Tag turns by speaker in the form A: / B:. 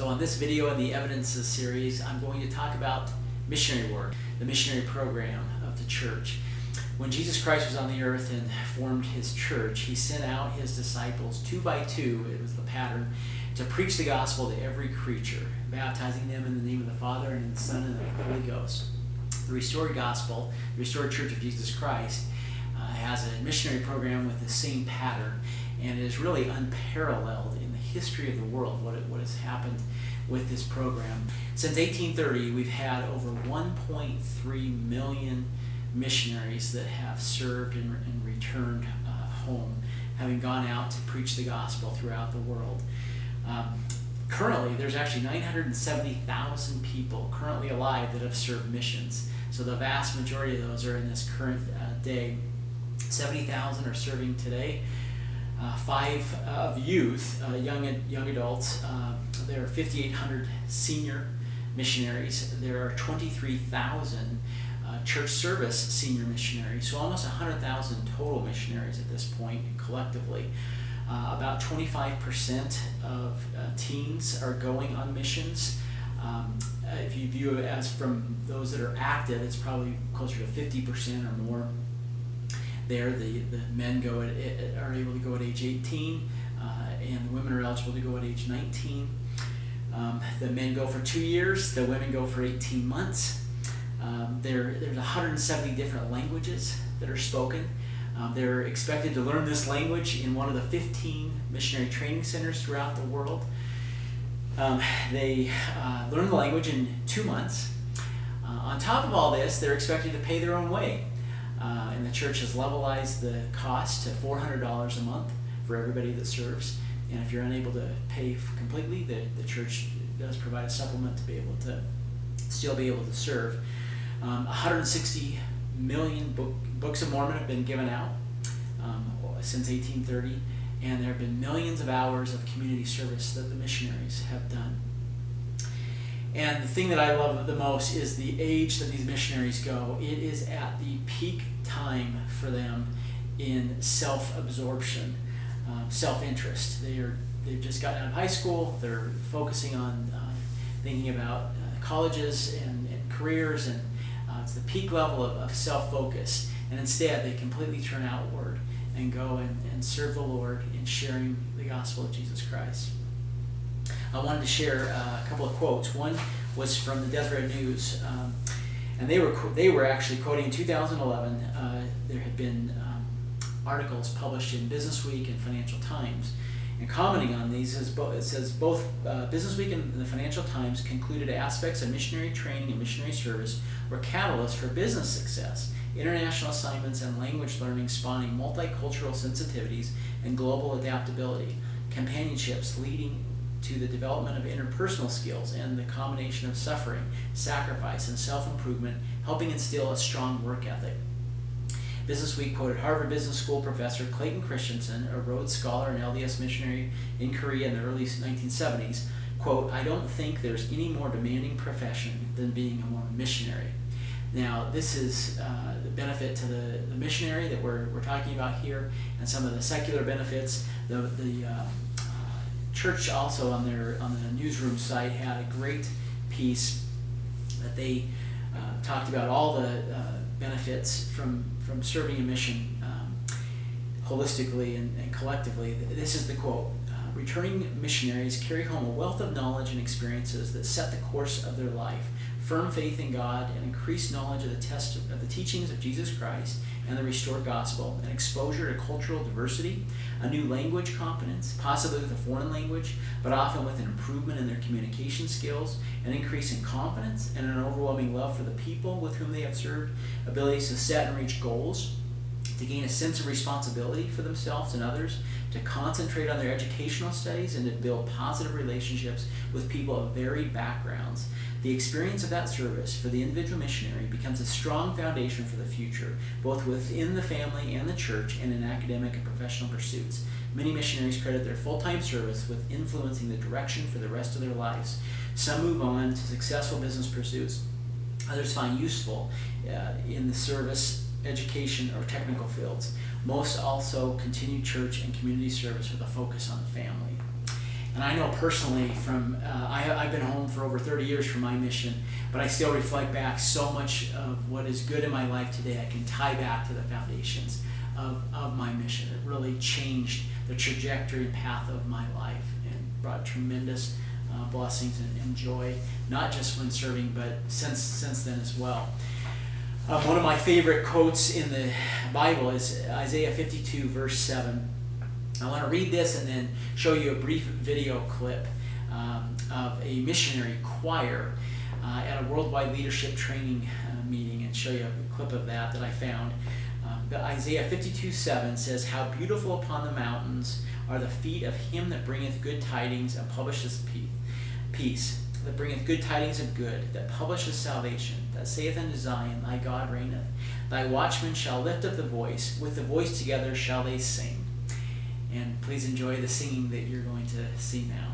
A: So on this video in the Evidences series, I'm going to talk about missionary work, the missionary program of the church. When Jesus Christ was on the earth and formed his church, he sent out his disciples 2 by 2, it was the pattern, to preach the gospel to every creature, baptizing them in the name of the Father and the Son and the Holy Ghost. The restored gospel, the restored church of Jesus Christ, has a missionary program with the same pattern, and it is really unparalleled in the history of the world what has happened with this program. Since 1830, we've had over 1.3 million missionaries that have served and returned home, having gone out to preach the gospel throughout the world. Currently, there's actually 970,000 people currently alive that have served missions. So the vast majority of those are in this current day. 70,000 are serving today. 5 of youth, young adults. There are 5,800 senior missionaries. There are 23,000 church service senior missionaries. So almost 100,000 total missionaries at this point collectively. About 25% of teens are going on missions. If you view it as from those that are active, it's probably closer to 50% or more. There, the men are able to go at age 18, and the women are eligible to go at age 19. The men go for 2 years, the women go for 18 months. There's 170 different languages that are spoken. They're expected to learn this language in one of the 15 missionary training centers throughout the world. They learn the language in 2 months. On top of all this, they're expected to pay their own way. And the church has levelized the cost to $400 a month for everybody that serves. And if you're unable to pay completely, the church does provide a supplement to be able to still be able to serve. 160 million books of Mormon have been given out since 1830, and there have been millions of hours of community service that the missionaries have done. And the thing that I love the most is the age that these missionaries go. It is at the peak time for them in self-absorption, self-interest. They've just gotten out of high school. They're focusing on thinking about colleges and careers, and it's the peak level of self-focus. And instead, they completely turn outward and go and serve the Lord in sharing the gospel of Jesus Christ. I wanted to share a couple of quotes. One was from the Deseret News, and they were actually quoting in 2011. There had been articles published in Business Week and Financial Times, and commenting on these it says both Business Week and the Financial Times concluded aspects of missionary training and missionary service were catalysts for business success, international assignments, and language learning spawning multicultural sensitivities and global adaptability, companionships leading to the development of interpersonal skills, and the combination of suffering, sacrifice, and self-improvement helping instill a strong work ethic. Business Week quoted Harvard Business School professor Clayton Christensen, a Rhodes Scholar and LDS missionary in Korea in the early 1970s, quote, "I don't think there's any more demanding profession than being a Mormon missionary." Now, this is the benefit to the missionary that we're talking about here, and some of the secular benefits. The church also on the Newsroom site had a great piece that they talked about all the benefits from serving a mission holistically and collectively. This is the quote: "Returning missionaries carry home a wealth of knowledge and experiences that set the course of their life, firm faith in God, and increased knowledge of the teachings of Jesus Christ and the restored gospel, and exposure to cultural diversity, a new language competence, possibly with a foreign language, but often with an improvement in their communication skills, an increase in confidence, and an overwhelming love for the people with whom they have served, abilities to set and reach goals, to gain a sense of responsibility for themselves and others, to concentrate on their educational studies, and to build positive relationships with people of varied backgrounds. The experience of that service for the individual missionary becomes a strong foundation for the future, both within the family and the church, and in academic and professional pursuits. Many missionaries credit their full-time service with influencing the direction for the rest of their lives. Some move on to successful business pursuits. Others find useful in the service, education, or technical fields. Most also continue church and community service with a focus on the family. And I know personally from, I've been home for over 30 years from my mission, but I still reflect back so much of what is good in my life today. I can tie back to the foundations of my mission. It really changed the trajectory and path of my life and brought tremendous blessings and joy, not just when serving, but since then as well. One of my favorite quotes in the Bible is Isaiah 52, verse 7. I want to read this and then show you a brief video clip of a missionary choir at a worldwide leadership training meeting, and show you a clip of that I found. But Isaiah 52:7 says, "How beautiful upon the mountains are the feet of him that bringeth good tidings and publisheth peace, that bringeth good tidings of good, that publisheth salvation, that saith unto Zion, Thy God reigneth. Thy watchmen shall lift up the voice, with the voice together shall they sing." And please enjoy the singing that you're going to see now.